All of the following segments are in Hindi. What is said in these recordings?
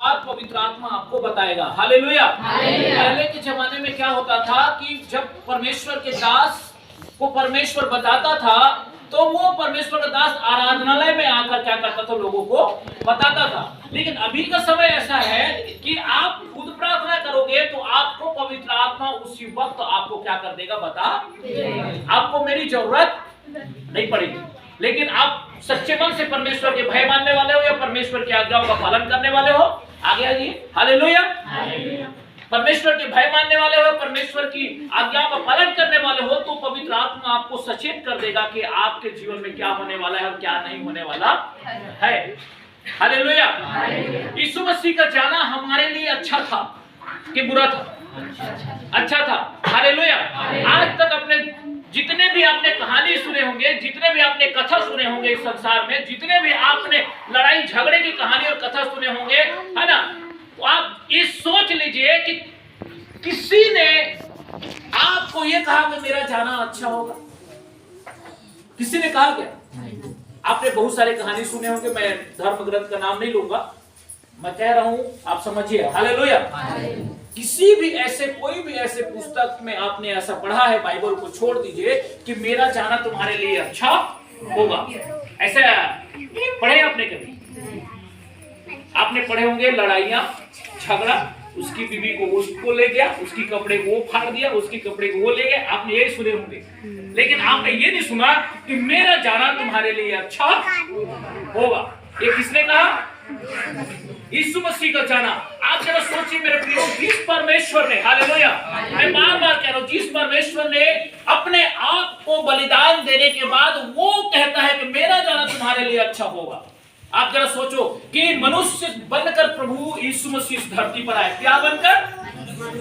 आज पवित्र आत्मा आपको बताएगा। हालेलुया। पहले के जमाने में क्या होता था कि जब परमेश्वर के दास को परमेश्वर बताता था तो वो परमेश्वर का दास आराधनालय में आकर क्या करता था, लोगों को बताता था। लेकिन अभी का समय ऐसा है कि आप खुद प्रार्थना करोगे तो आपको पवित्र आत्मा उसी वक्त आपको क्या कर देगा, बता। आपको मेरी जरूरत नहीं पड़ेगी। लेकिन आप सच्चे मन से परमेश्वर के भय मानने वाले हो या परमेश्वर की आज्ञाओं का पालन करने वाले हो, आगे आइए। हालेलुया। परमेश्वर के भय मानने वाले हो, परमेश्वर की आज्ञाओं का पालन करने वाले हो, तो पवित्र आत्मा आपको सचेत कर देगा कि आपके जीवन में क्या होने वाला है और क्या नहीं होने वाला है। हालेलुया। यीशु मसीह का जाना हमारे लिए अच्छा था कि बुरा था? अच्छा था। हालेलुया। आज तक अपने जितने भी आपने कहानी सुने होंगे, जितने भी आपने कथा सुने होंगे इस संसार में, जितने भी आपने लड़ाई झगड़े की कहानी और कथा सुने होंगे, है ना, तो आप ये सोच लीजिए कि किसी ने आपको ये कहा कि मेरा जाना अच्छा होगा? किसी ने कहा क्या? आपने बहुत सारे कहानी सुने होंगे, मैं धर्म ग्रंथ का नाम नहीं लूंगा, मैं कह रहा हूं आप समझिए। हालेलुया। किसी भी ऐसे कोई भी ऐसे पुस्तक में आपने ऐसा पढ़ा है, बाइबल को छोड़ दीजिए, कि मेरा जाना तुम्हारे लिए अच्छा होगा? ऐसा पढ़े आपने कभी? आपने पढ़े होंगे लड़ाइयां झगड़ा, उसकी बीवी को उसको ले गया, उसकी कपड़े को वो फाड़ दिया, उसकी कपड़े को वो ले गया, आपने यही सुने होंगे। लेकिन आपने ये नहीं सुना कि मेरा जाना तुम्हारे लिए अच्छा होगा। ये किसने कहा? यीशु मसीह का जाना। आप जरा सोचिए मेरे प्रियो, जिस परमेश्वर ने, हालेलुया, मैं बार बार कह रहा हूं, जिस परमेश्वर ने अपने आप को बलिदान देने के बाद वो कहता है कि मेरा जाना तुम्हारे लिए अच्छा होगा। आप जरा सोचो कि मनुष्य बनकर प्रभु यीशु मसीह इस धरती पर आए, क्या बनकर?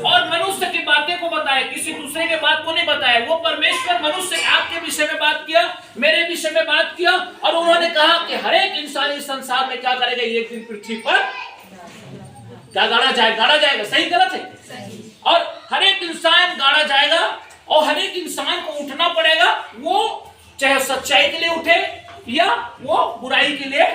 और मनुष्य की बातें को बताया, किसी दूसरे के बात को नहीं बताया। वो परमेश्वर मनुष्य आपके विषय में बात किया, मेरे विषय में बात किया, और उन्होंने कहा कि हर एक इंसान इस संसार में क्या करेगा, एक दिन पृथ्वी पर क्या गाड़ा जाएगा। सही गलत है? और हर एक इंसान गाड़ा जाएगा और हर एक इंसान को उठना पड़ेगा, वो चाहे सच्चाई के लिए उठे या वो बुराई के लिए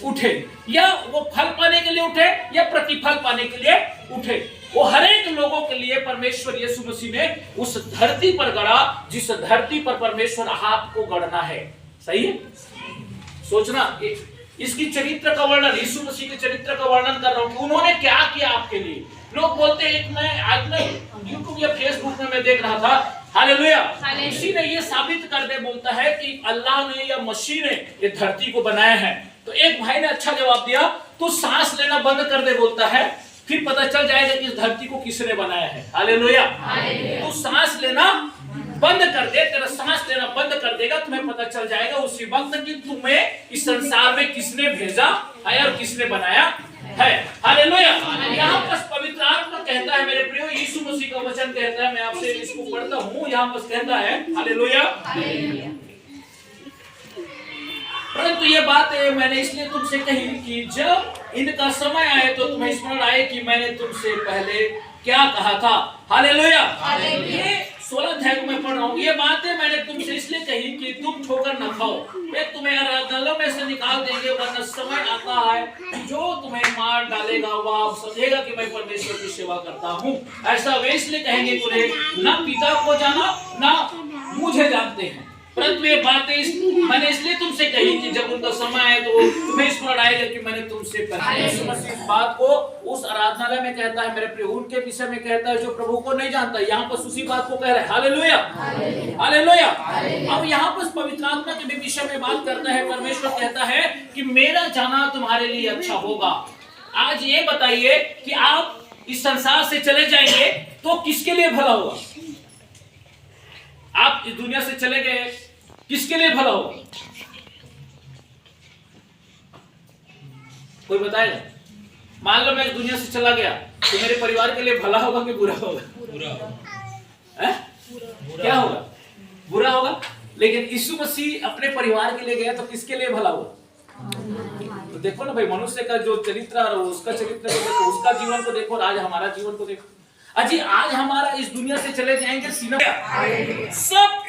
उठे, या वो फल पाने के लिए उठे या प्रतिफल पाने के लिए उठे। वो हर एक लोगों के लिए परमेश्वर यीशु मसीह ने उस धरती पर गढ़ा जिस धरती पर परमेश्वर आपको गढ़ना है। सही है? सोचना, इसकी चरित्र का वर्णन, यीशु मसीह के चरित्र का वर्णन कर रहा हूं कि उन्होंने क्या किया आपके लिए। लोग बोलते हैं, मैं आज नहीं यूट्यूब या फेसबुक में मैं देख रहा था, हालेलुया, किसी ने ये साबित कर दे, बोलता है कि अल्लाह ने या मसीह ने ये धरती को बनाया है। तो एक भाई ने अच्छा जवाब दिया, तो सांस लेना बंद कर दे, बोलता है, फिर पता चल जाएगा कि इस धरती को किसने बनाया है। हालेलुया। तो सांस लेना बंद कर दे, तेरा सांस लेना बंद कर देगा, तुम्हें पता चल जाएगा उसी वक्त कि तुम्हें इस संसार में किसने भेजा है और किसने बनाया है। हालेलुया। यहाँ पर पवित्र आत्मा कहता है मेरे प्रियो, यीशु मसीह का वचन कहता है, मैं आपसे इसको पढ़ता हूँ, यहाँ पर कहता है, हालेलुया, परंतु ये बात मैंने इसलिए तुमसे कही कि जब इनका समय आए तो तुम्हें स्मरण आए कि मैंने तुमसे पहले क्या कहा था। हालेलुया। ये 16 अध्याय को मैं पढ़ रहा हूँ। ये बातें मैंने तुमसे इसलिए कही कि तुम ठोकर न खाओ, वे तुम्हें आराधनालयों में से निकाल देंगे, वरना समय आता है जो तुम्हें मार डालेगा, वह समझेगा कि मैं परमेश्वर की सेवा करता हूँ। ऐसा वे इसलिए कहेंगे कि उन्हें न पिता को जाना न मुझे जानते हैं। परंतु ये बातें मैंने इसलिए तुमसे कही कि जब उनका समय आए तो तुम्हें स्मरण आएगा कि मैंने तुमसे पहले। यीशु मसीह इस बात को उस आराधनालय में कहता है मेरे प्रिय, उनके विषय में कहता है जो प्रभु को नहीं जानता। यहाँ पर उसी बात को कह रहा है। Hallelujah, hallelujah. अब यहाँ पर पवित्र आत्मा के विषय में बात करता है। परमेश्वर कहता है कि मेरा जाना तुम्हारे लिए अच्छा होगा। आज ये बताइए कि आप इस संसार से चले जाएंगे तो किसके लिए भला होगा? आप इस दुनिया से चले गए, किसके लिए भला होगा? कोई बताएगा? मान लो मैं इस दुनिया से चला गया तो मेरे परिवार के लिए भला होगा कि बुरा होगा? बुरा। क्या होगा? बुरा होगा। लेकिन यीशु मसीह अपने परिवार के लिए गया तो किसके लिए भला होगा? तो देखो ना भाई, मनुष्य का जो चरित्र और उसका चरित्र को देखो, उसका जीवन को देखो और आज हमारा जीवन को देखो। अजी आज हमारा इस दुनिया से चले जाएंगे, सब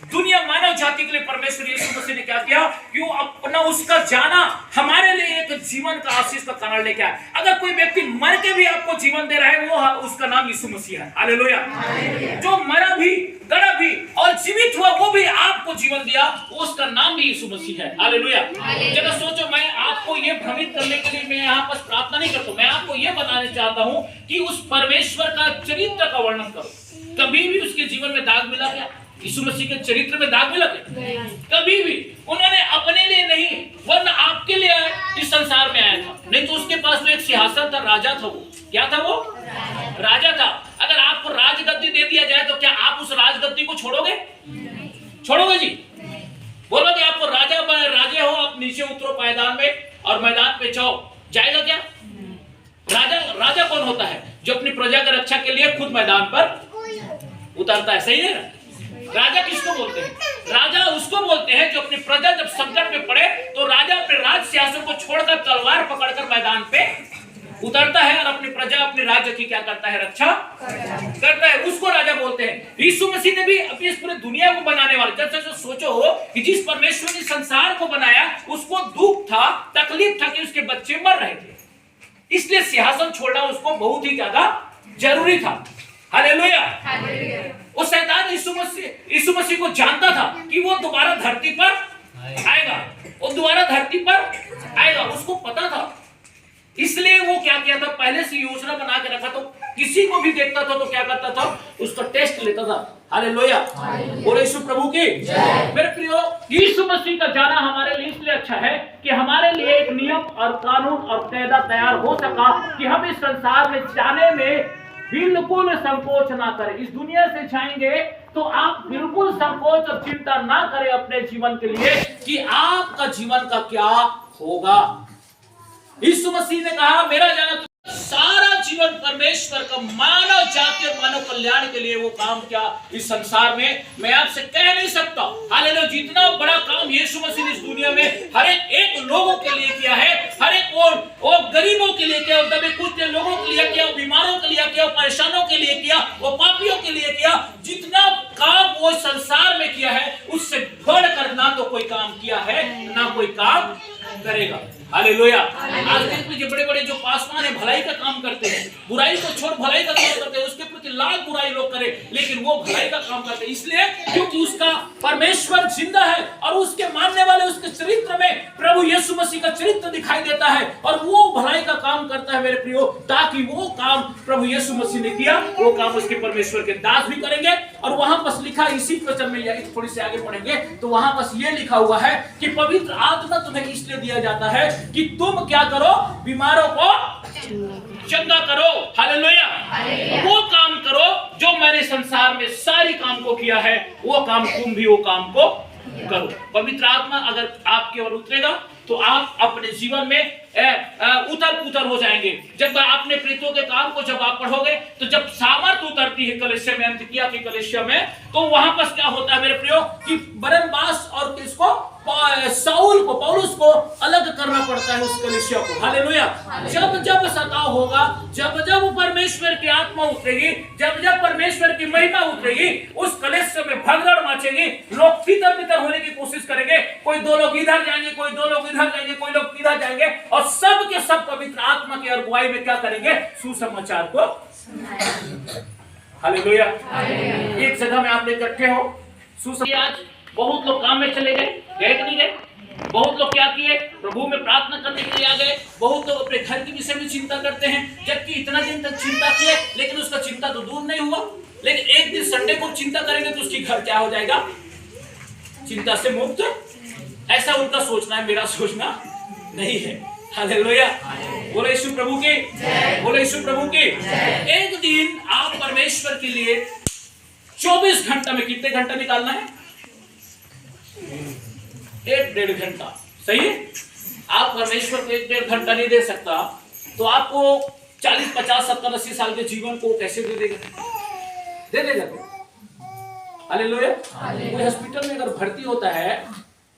दुनिया मानव जाति के लिए परमेश्वर यीशु मसीह ने क्या किया कि वो अपना उसका जाना हमारे लिए एक जीवन का आशीष का कारण लेके आया। अगर कोई व्यक्ति मर के भी आपको जीवन दे रहा है, वो उसका नाम यीशु मसीह है। हालेलुया। जो मरा भी, गड़ा भी और जीवित हुआ, वो भी आपको जीवन दिया, उसका नाम भी यीशु मसीह है। हालेलुया। जरा सोचो, मैं आपको ये भ्रमित करने के लिए मैं यहाँ पर प्रार्थना नहीं करता, मैं आपको ये बताने चाहता हूँ कि उस परमेश्वर का चरित्र का वर्णन करो। कभी भी उसके जीवन में दाग मिला क्या? यीशु मसीह के चरित्र में दाग मिला क्या? कभी भी। उन्होंने अपने लिए नहीं वरना आपके लिए इस संसार में आया था। नहीं तो उसके पास तो एक सिंहासन था, राजा था। वो क्या था? वो राजा था। अगर आपको राजगद्दी दे दिया जाए तो क्या आप उस राजगद्दी को छोड़ोगे? छोड़ोगे जी? बोलोगे आपको राजा राजे हो, आप नीचे उतरो पायदान में और मैदान पे जाओ, जाएगा क्या? राजा कौन होता है? जो अपनी प्रजा की रक्षा के लिए खुद मैदान पर उतरता है। सही है ना? राजा किसको बोलते हैं? राजा उसको बोलते हैं जो अपनी प्रजा जब संकट में पड़े तो राजा अपने राज सिंहासन को छोड़कर तलवार पकड़कर मैदान पे उतरता है और अपनी प्रजा, अपने राज्य की क्या करता है? रक्षा करता है। उसको राजा बोलते हैं। यीशु मसीह ने भी अपनी इस पूरी दुनिया को बनाने वाले, जब सोचो हो कि जिस परमेश्वर ने संसार को बनाया उसको दुख था, तकलीफ था कि उसके बच्चे मर रहे थे, इसलिए सिंहासन छोड़ना उसको बहुत ही ज्यादा जरूरी था। हालेलुया। वो शैतान यीशु मसीह को जानता था कि वो दोबारा धरती पर आएगा, वो दोबारा धरती पर आएगा, उसको पता था। इसलिए वो क्या किया था? पहले से योजना बना के रखा। तो किसी को भी देखता था तो क्या करता था? उसका टेस्ट लेता था। हालेलुया। बोले यीशु प्रभु की जय। मेरे प्रियो, यीशु मसीह का जाना हमारे लिए इसलिए अच्छा है कि हमारे लिए एक नियम और कानून और कायदा तैयार हो सका कि हम इस संसार में जाने में बिल्कुल संकोच ना करें। इस दुनिया से जाएंगे तो आप बिल्कुल संकोच और चिंता ना करें अपने जीवन के लिए कि आपका जीवन का क्या होगा। यीशु मसीह ने कहा, मेरा जाना सारा जीवन परमेश्वर का मानव जाति और मानव कल्याण के लिए वो काम क्या इस संसार में मैं आपसे कह नहीं सकता। हालेलुया। जितना बड़ा काम यीशु मसीह ने इस दुनिया में हर एक लोगों के लिए किया है, हर एक वो गरीबों के लिए किया, दबे कुचले लोगों के लिए किया, बीमारों के लिए किया, परेशानों के लिए किया, वो पापियों के लिए किया, जितना काम वो संसार में किया है उससे बढ़कर ना तो कोई काम किया है ना कोई काम करेगा। हालेलुया। आज देख लीजिए, बड़े बड़े जो पासवान है भलाई का काम करते हैं, बुराई को छोड़ भलाई का काम करते हैं, उसके प्रति लाख बुराई लोग करें लेकिन वो भलाई का काम करते हैं। इसलिए क्योंकि उसका परमेश्वर जिंदा है और उसके मानने वाले उसके चरित्र में प्रभु यीशु मसीह का चरित्र दिखाई देता है और वो भलाई का काम करता है मेरे प्रियो, ताकि वो काम प्रभु यीशु मसीह ने किया वो काम उसके परमेश्वर के दास भी करेंगे। और वहां पर लिखा, इसी वचन में यदि थोड़ी से आगे पढ़ेंगे तो वहां पर ये लिखा हुआ है कि पवित्र आत्मा तुम्हें इसलिए दिया जाता है कि तुम क्या करो? बीमारों को चंगा करो। हालेलुया। वो काम करो जो मैंने संसार में सारी काम को किया है, वो काम तुम भी वो काम को करो। पवित्र आत्मा अगर आपके ओर उतरेगा तो आप अपने जीवन में उतर पुतर हो जाएंगे। जब आपने प्रेतों के काम को जब आप पढ़ोगे तो जब सामर्थ उतरती है कलीसिया में, अंतिकिया की कलीसिया में, तो वहां पर क्या होता है मेरे प्रियो कि बरनबास और किसको? साउल को, पौलुस को अलग करना पड़ता है उस कलीसिया को। हालेलुया। जब जब सताव होगा, जब जब परमेश्वर की आत्मा उतरेगी, जब जब परमेश्वर की महिमा उतरेगी, उस कलीसिया में भगदड़ मचेगी, लोग तितर बितर होने की कोशिश करेंगे। कोई दो लोग इधर जाएंगे, कोई दो लोग इधर जाएंगे, कोई लोग इधर जाएंगे और सब के सब पवित्र आत्मा की अगुवाई में क्या करेंगे? सुसमाचार को। हालेलुया। एक जगह में आप इकट्ठे हो, आज बहुत लोग काम में चले गए कि नहीं गए? बहुत लोग क्या किए? प्रभु में प्रार्थना करने के लिए आ गए। बहुत लोग अपने घर के विषय में चिंता करते हैं, जबकि इतना दिन तक चिंता किए लेकिन उसका चिंता तो दूर नहीं हुआ। लेकिन एक दिन संडे को चिंता करेंगे तो उसकी घर क्या हो जाएगा? चिंता से मुक्त। ऐसा उनका सोचना है, मेरा सोचना नहीं है। हालेलुया। बोले यीशु प्रभु की, बोले यीशु प्रभु की। एक दिन आप परमेश्वर के लिए 24 घंटा में कितने घंटा निकालना है? 1-1.5 घंटा। सही है। आप परमेश्वर को 1-1.5 घंटा नहीं दे सकता तो आपको 40, 50, 70, 80 साल के जीवन को कैसे दे देगा? दे देगा। हालेलुया। कोई हॉस्पिटल में अगर भर्ती होता है,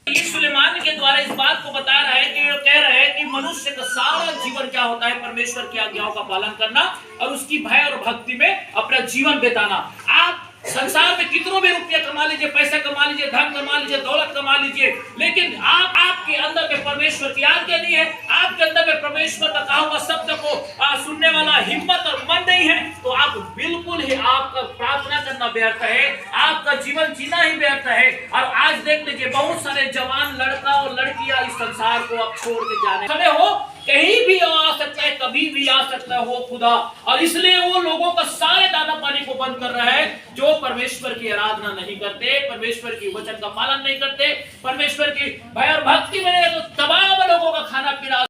सुलेमान के द्वारा इस बात को बता रहा है कि वो कह रहा है कि मनुष्य का सारा जीवन क्या होता है? परमेश्वर की आज्ञाओं का पालन करना और उसकी भय और भक्ति में अपना जीवन बिताना। आप संसार में कितनों भी रुपया कमा लीजिए, पैसा कमा लीजिए, धन कमा लीजिए, दौलत कमा लीजिए, लेकिन आपके अंदर में परमेश्वर की आज्ञा नहीं है, आपके अंदर में परमेश्वर का कहा हुआ शब्द को सुनने वाला हिम्मत और मन नहीं है, तो आप बिल्कुल ही आपका प्रार्थना करना व्यर्थ है, आपका जीवन जीना ही व्यर्थ है। और आज देख लीजिए बहुत सारे जवान लड़का और लड़कियां इस संसार को अब छोड़ के जाने खड़े हो, कहीं भी आ सकता है, कभी भी आ सकता हो खुदा, और इसलिए वो लोगों का सारे दाना पानी को बंद कर रहा है जो परमेश्वर की आराधना नहीं करते, परमेश्वर की वचन का पालन नहीं करते, परमेश्वर की भय और भक्ति में नहीं, तो तमाम लोगों का खाना पीना